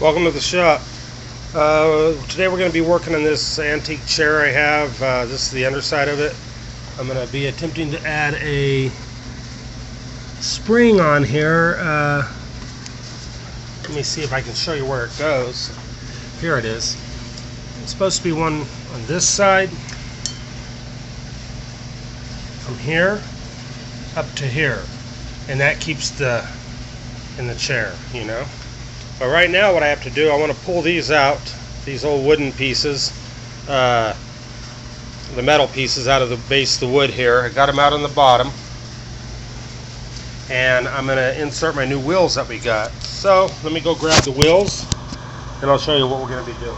Welcome to the shop. Today we're going to be working on this antique chair I have. This is the underside of it. I'm going to be attempting to add a spring on here. Let me see if I can show you where it goes. Here it is. It's supposed to be one on this side, from here up to here, and that keeps in the chair, you know. But right now what I have to do, I want to pull these out, these old wooden pieces, the metal pieces out of the base of the wood here. I got them out on the bottom, and I'm going to insert my new wheels that we got. So let me go grab the wheels and I'll show you what we're going to be doing.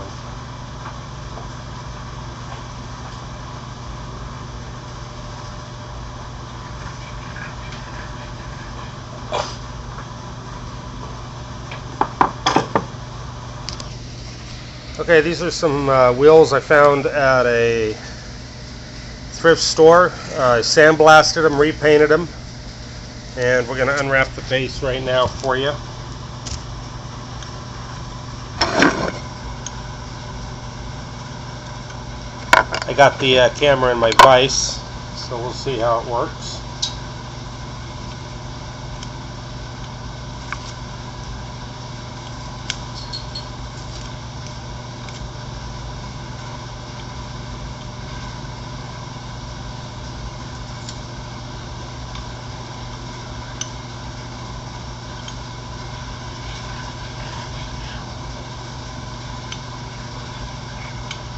Okay, these are some wheels I found at a thrift store. I sandblasted them, repainted them, and we're going to unwrap the base right now for you. I got the camera in my vise, so we'll see how it works.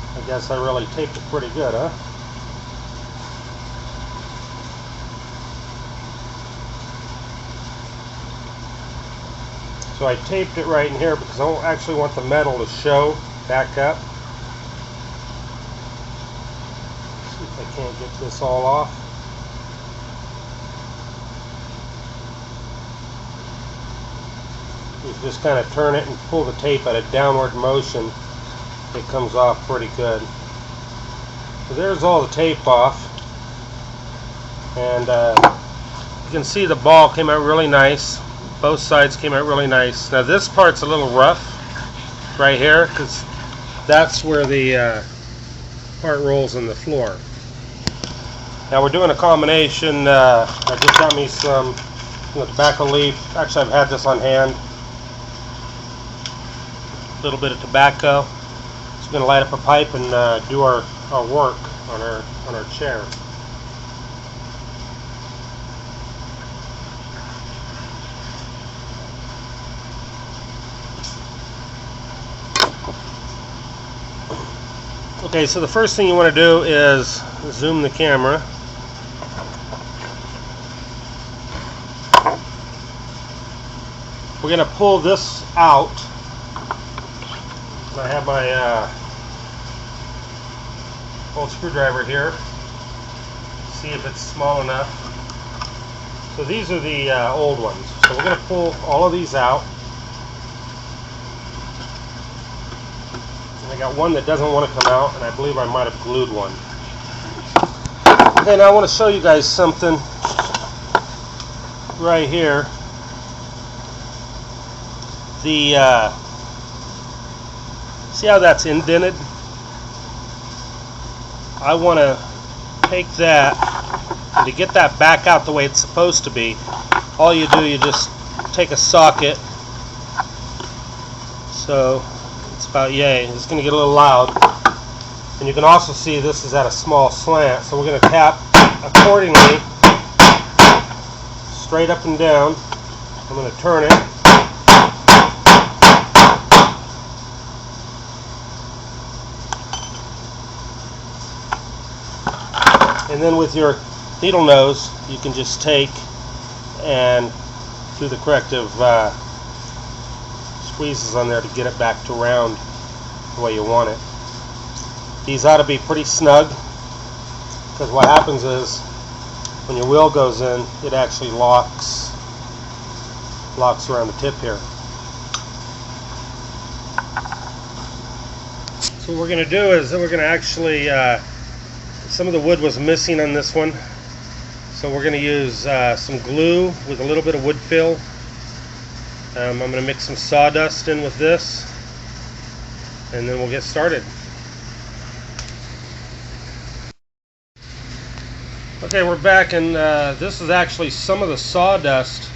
I guess I really taped it pretty good, huh? So I taped it right in here because I don't actually want the metal to show back up. See if I can't get this all off. You just kind of turn it and pull the tape at a downward motion. It comes off pretty good. So there's all the tape off, and you can see the ball came out really nice. Both sides came out really nice. Now this part's a little rough right here because that's where the part rolls on the floor. Now we're doing a combination. I just got me some tobacco leaf. Actually, I've had this on hand. A little bit of tobacco. We're going to light up a pipe and do our work on our chair. Okay, so the first thing you want to do is zoom the camera. We're going to pull this out. I have my old screwdriver here. See if it's small enough. So these are the old ones. So we're going to pull all of these out. And I got one that doesn't want to come out, and I believe I might have glued one. Okay, now I want to show you guys something right here. See how that's indented? I want to take that, and to get that back out the way it's supposed to be, all you do, you just take a socket. So it's about yay. It's going to get a little loud. And you can also see this is at a small slant, so we're going to tap accordingly, straight up and down. I'm going to turn it. And then with your needle nose, you can just take and do the corrective squeezes on there to get it back to round the way you want it. These ought to be pretty snug, because what happens is when your wheel goes in, it actually locks around the tip here. So what we're going to do is we're going to actually some of the wood was missing on this one, so we're going to use some glue with a little bit of wood fill. I'm going to mix some sawdust in with this. and then we'll get started. Okay, we're back, and this is actually some of the sawdust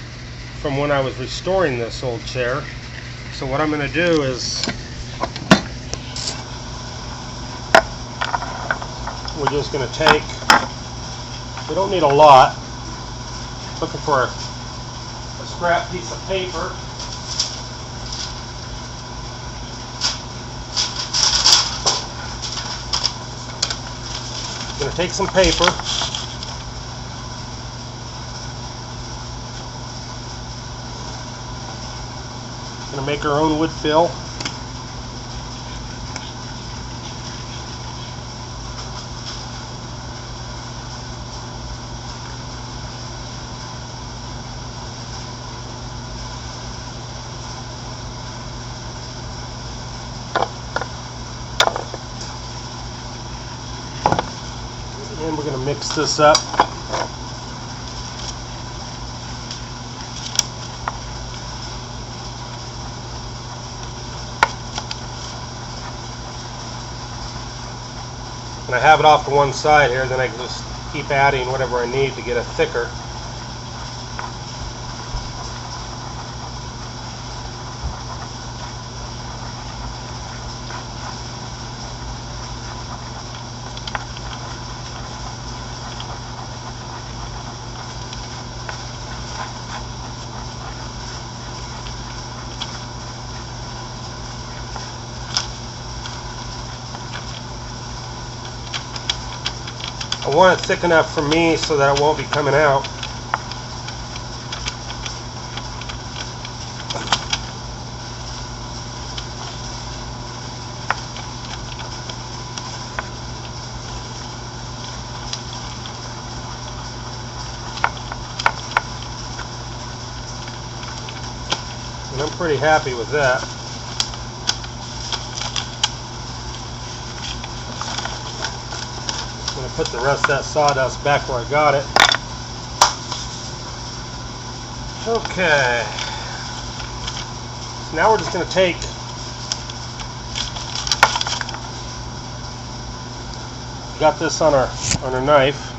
from when I was restoring this old chair. So what I'm going to do is we're just going to take, we don't need a lot, looking for a scrap piece of paper. I'm going to take some paper. Going to make our own wood fill. And we're going to mix this up. And I have it off to one side here, then I can just keep adding whatever I need to get it thicker. I want it thick enough for me so that it won't be coming out. And I'm pretty happy with that. I'm going to put the rest of that sawdust back where I got it. Okay. So now we're just going to take got this on our knife.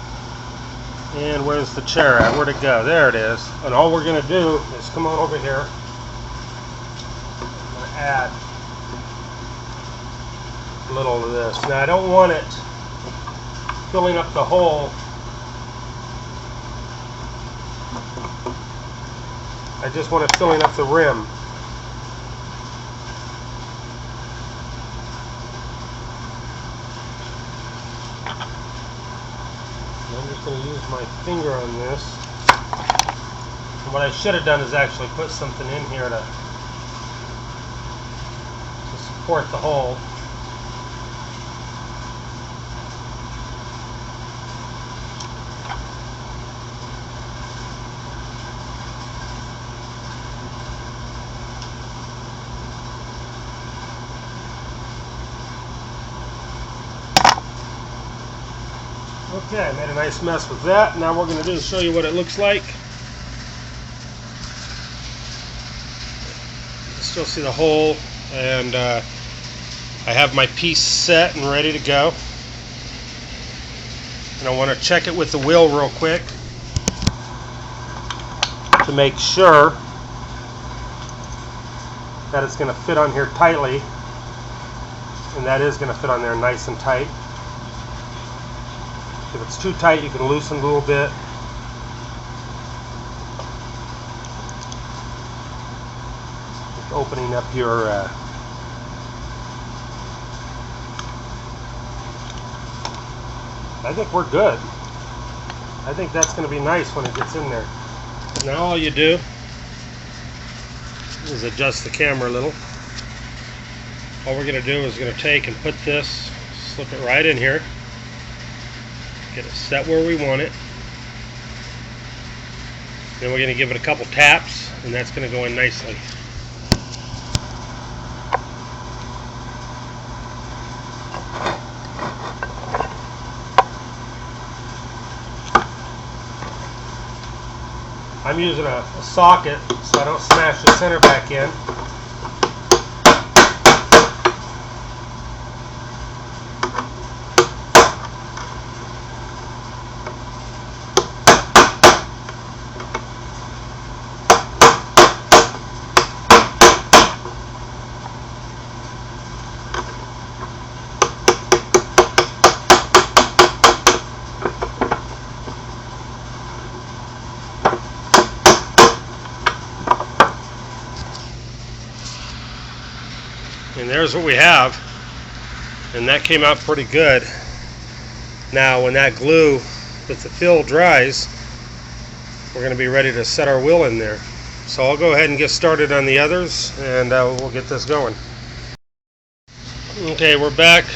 And where's the chair at? Where'd it go? There it is. And all we're going to do is come on over here. I'm going to add a little of this. Now I don't want it filling up the hole. I just want it filling up the rim. And I'm just going to use my finger on this. And what I should have done is actually put something in here to support the hole. Okay, I made a nice mess with that. Now what we're going to do is show you what it looks like. Still see the hole, and I have my piece set and ready to go. And I want to check it with the wheel real quick to make sure that it's going to fit on here tightly, and that is going to fit on there nice and tight. If it's too tight, you can loosen a little bit. Just opening up your I think we're good. I think that's going to be nice when it gets in there. Now all you do is adjust the camera a little. All we're going to do is going to take and put this, slip it right in here. Get it set where we want it. Then we're going to give it a couple taps, and that's going to go in nicely. I'm using a socket so I don't smash the center back in. there's what we have, and that came out pretty good. Now when that glue that's the fill dries, we're going to be ready to set our wheel in there. So I'll go ahead and get started on the others, and we'll get this going. Okay, we're back.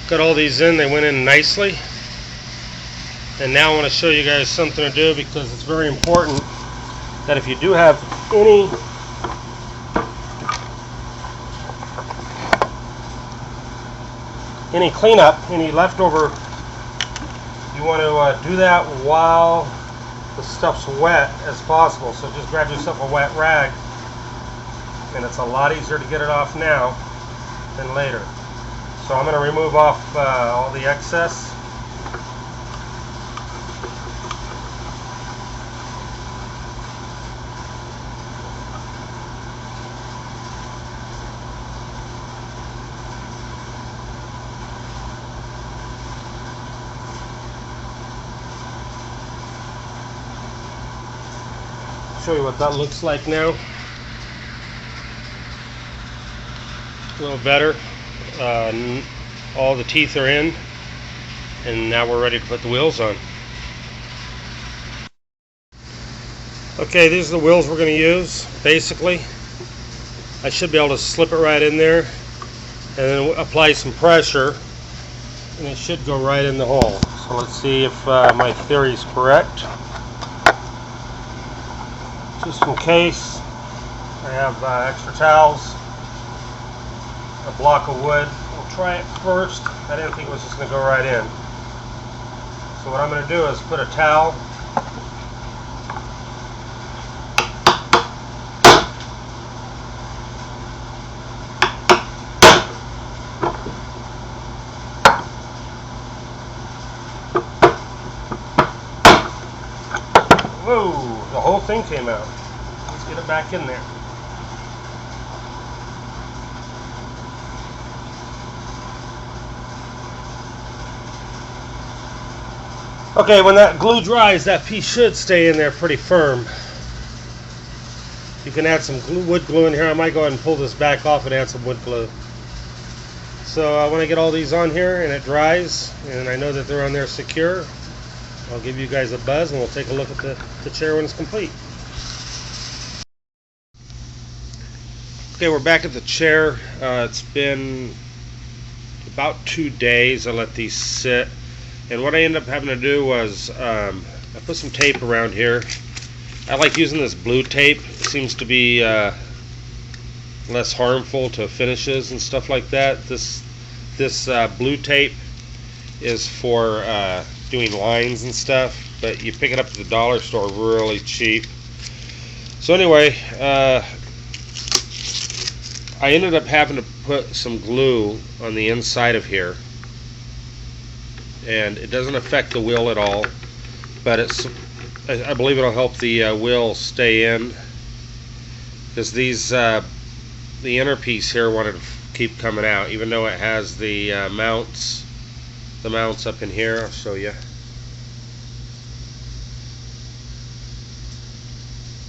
Got all these in. They went in nicely. And now I want to show you guys something to do, because it's very important that if you do have any cleanup, any leftover, you want to do that while the stuff's wet as possible. So just grab yourself a wet rag, and it's a lot easier to get it off now than later. So I'm going to remove off all the excess. Show you what that looks like now. A little better. All the teeth are in, and now we're ready to put the wheels on. Okay, these are the wheels we're going to use. Basically, I should be able to slip it right in there, and then apply some pressure, and it should go right in the hole. So let's see if my theory is correct. Just in case, I have extra towels, a block of wood. We'll try it first. I didn't think it was just going to go right in. So what I'm going to do is put a towel Whoa, the whole thing came out. Let's get it back in there. Okay, when that glue dries, that piece should stay in there pretty firm. You can add some wood glue in here. I might go ahead and pull this back off and add some wood glue. So when I get all these on here and it dries, and I know that they're on there secure, I'll give you guys a buzz and we'll take a look at the chair when it's complete. Okay, we're back at the chair. It's been about 2 days I let these sit. And what I ended up having to do was I put some tape around here. I like using this blue tape. It seems to be less harmful to finishes and stuff like that. This blue tape is for doing lines and stuff, but you pick it up at the dollar store really cheap. So anyway, I ended up having to put some glue on the inside of here, and it doesn't affect the wheel at all, but I believe it'll help the wheel stay in, because these the inner piece here wanted to keep coming out, even though it has the mounts up in here. I'll show you.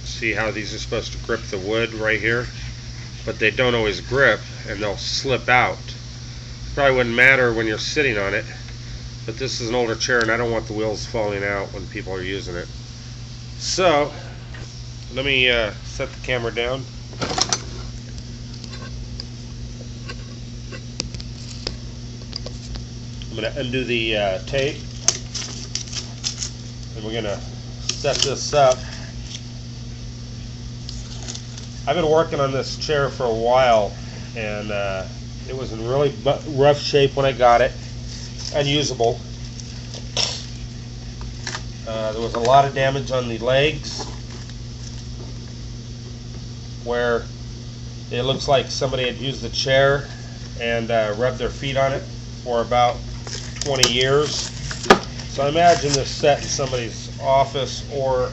See how these are supposed to grip the wood right here, but they don't always grip, and they'll slip out. Probably wouldn't matter when you're sitting on it, but this is an older chair and I don't want the wheels falling out when people are using it. So let me set the camera down. I'm going to undo the tape, and we're going to set this up. I've been working on this chair for a while, and it was in really rough shape when I got it, unusable. There was a lot of damage on the legs, where it looks like somebody had used the chair and rubbed their feet on it for about 20 years. So I imagine this set in somebody's office, or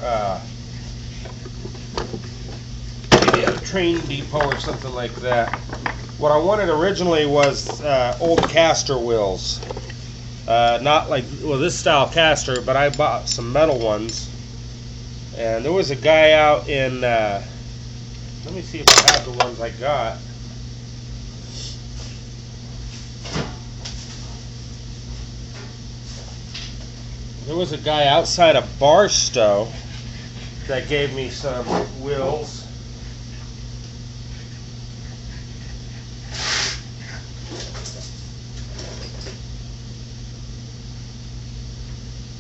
maybe at a train depot or something like that. What I wanted originally was old caster wheels. Not like, well, this style caster, but I bought some metal ones. And there was a guy out in, let me see if I have the ones I got. There was a guy outside of Barstow that gave me some wheels.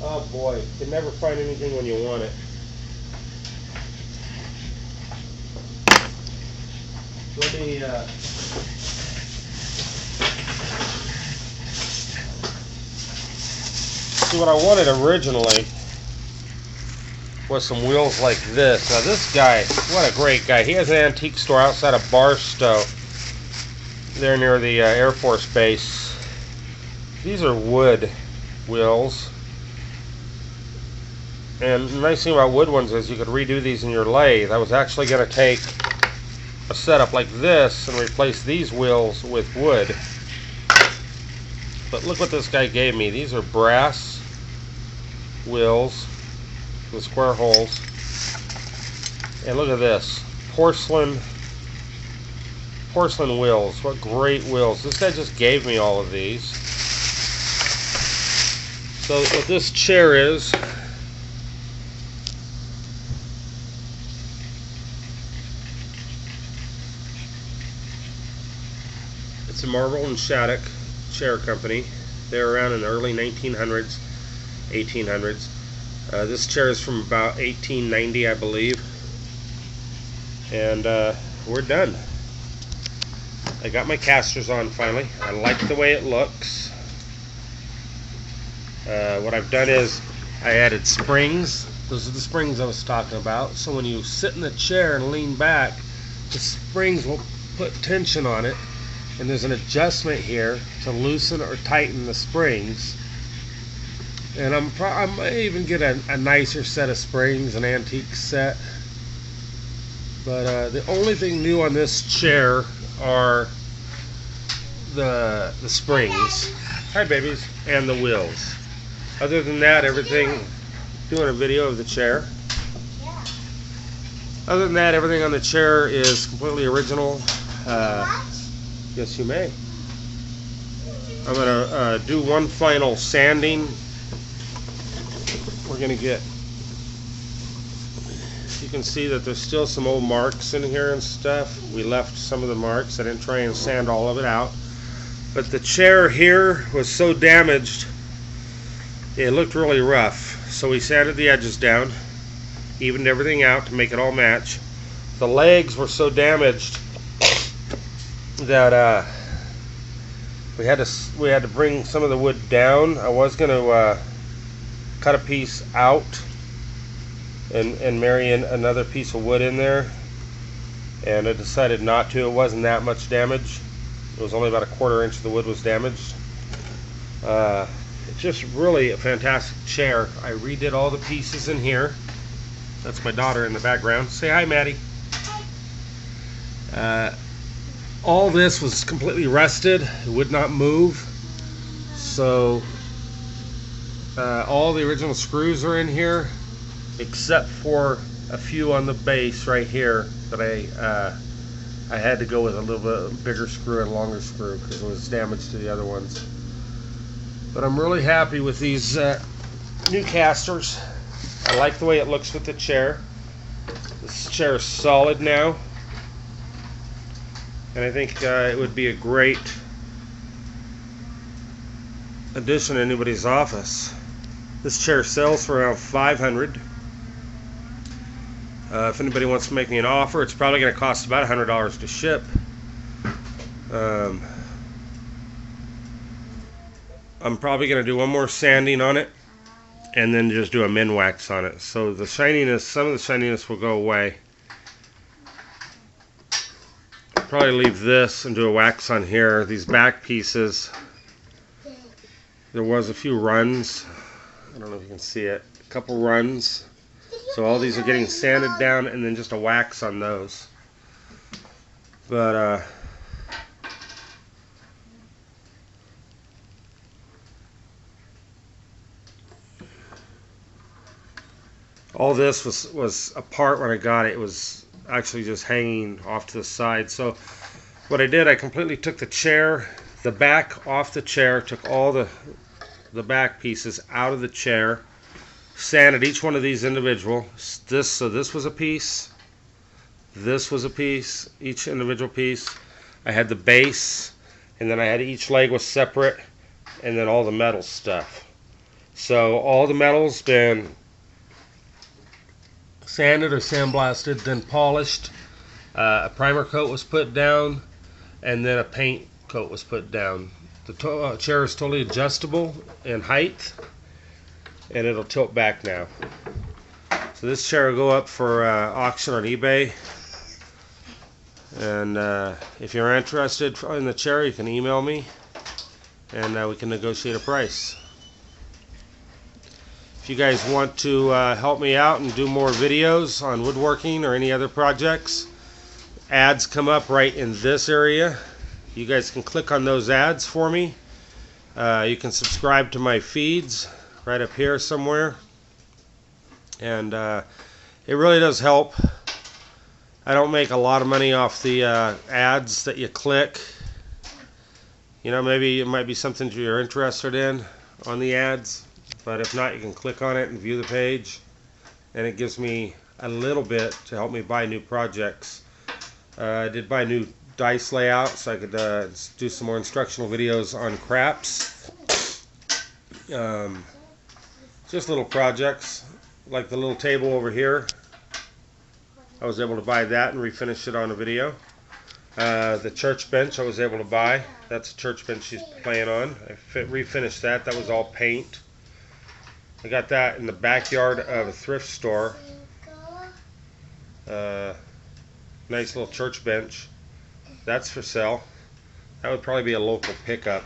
Oh boy, you can never find anything when you want it. Let me see, what I wanted originally was some wheels like this. Now this guy, what a great guy. He has an antique store outside of Barstow. There near the Air Force Base. These are wood wheels. And the nice thing about wood ones is you could redo these in your lathe. I was actually going to take a setup like this and replace these wheels with wood. But look what this guy gave me. These are brass wheels with square holes. And look at this. Porcelain wheels. What great wheels. This guy just gave me all of these. So what this chair is, it's a Marble and Shattuck chair company. They're around in the early 1900s, 1800s. This chair is from about 1890, I believe. And we're done. I got my casters on finally. I like the way it looks. What I've done is I added springs. Those are the springs I was talking about. So when you sit in the chair and lean back, the springs will put tension on it. And there's an adjustment here to loosen or tighten the springs. And I may even get a nicer set of springs, an antique set. But the only thing new on this chair are the springs. Hi babies. And the wheels. Other than that, everything, doing a video of the chair. Other than that, everything on the chair is completely original. Yes, you may. I'm going to do one final sanding. We're going to get, you can see that there's still some old marks in here and stuff. We left some of the marks. I didn't try and sand all of it out. But the chair here was so damaged, it looked really rough. So we sanded the edges down, evened everything out to make it all match. The legs were so damaged that we had to bring some of the wood down. I was going to cut a piece out and marry in another piece of wood in there, and I decided not to. It wasn't that much damage. It was only about a 1/4 inch of the wood was damaged. It's just really a fantastic chair. I redid all the pieces in here. That's my daughter in the background. Say hi, Maddie. All this was completely rusted. It would not move. So all the original screws are in here, except for a few on the base right here that I had to go with a little bit bigger screw and longer screw because it was damaged to the other ones. But I'm really happy with these new casters. I like the way it looks with the chair. This chair is solid now. And I think it would be a great addition to anybody's office. This chair sells for around $500. If anybody wants to make me an offer, it's probably going to cost about $100 to ship. I'm probably going to do one more sanding on it and then just do a min wax on it. So the shininess, some of the shininess will go away. Probably leave this and do a wax on here. These back pieces, there was a few runs. I don't know if you can see it. A couple runs. So all these are getting sanded down and then just a wax on those. But all this was apart when I got it. It was actually just hanging off to the side. So what I did, I completely took the chair, the back off the chair, took all the back pieces out of the chair, sanded each one of these individual. So this was a piece. This was a piece. Each individual piece. I had the base, and then I had each leg was separate, and then all the metal stuff. So all the metal's been sanded or sandblasted, then polished. A primer coat was put down, and then a paint coat was put down. The chair is totally adjustable in height, and it'll tilt back now. So this chair will go up for auction on eBay. And if you're interested in the chair, you can email me, and we can negotiate a price. If you guys want to help me out and do more videos on woodworking or any other projects, ads come up right in this area. You guys can click on those ads for me. You can subscribe to my feeds right up here somewhere, and it really does help. I don't make a lot of money off the ads that you click. You know, maybe it might be something you're interested in on the ads, but if not, you can click on it and view the page, and it gives me a little bit to help me buy new projects. I did buy new dice layouts so I could do some more instructional videos on craps. Just little projects like the little table over here. I was able to buy that and refinish it on a video. The church bench I was able to buy. That's a church bench she's playing on. I refinished that. That was all paint. I got that in the backyard of a thrift store. Nice little church bench. That's for sale. That would probably be a local pickup.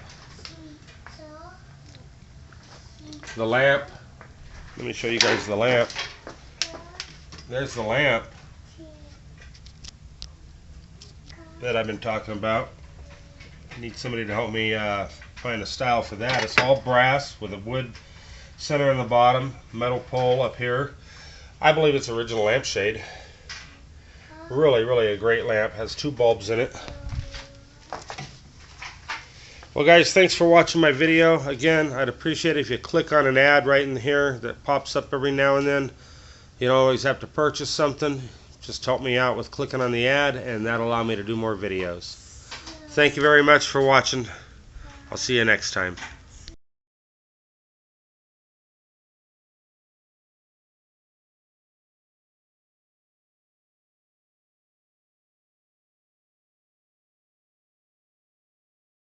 The lamp. Let me show you guys the lamp. There's the lamp that I've been talking about. I need somebody to help me find a style for that. It's all brass with a wood center in the bottom, metal pole up here. I believe it's original lampshade. Really a great lamp. Has 2 bulbs in it. Well guys, thanks for watching my video. Again, I'd appreciate it if you click on an ad right in here that pops up every now and then. You don't always have to purchase something. Just help me out with clicking on the ad, and that'll allow me to do more videos. Thank you very much for watching. I'll see you next time.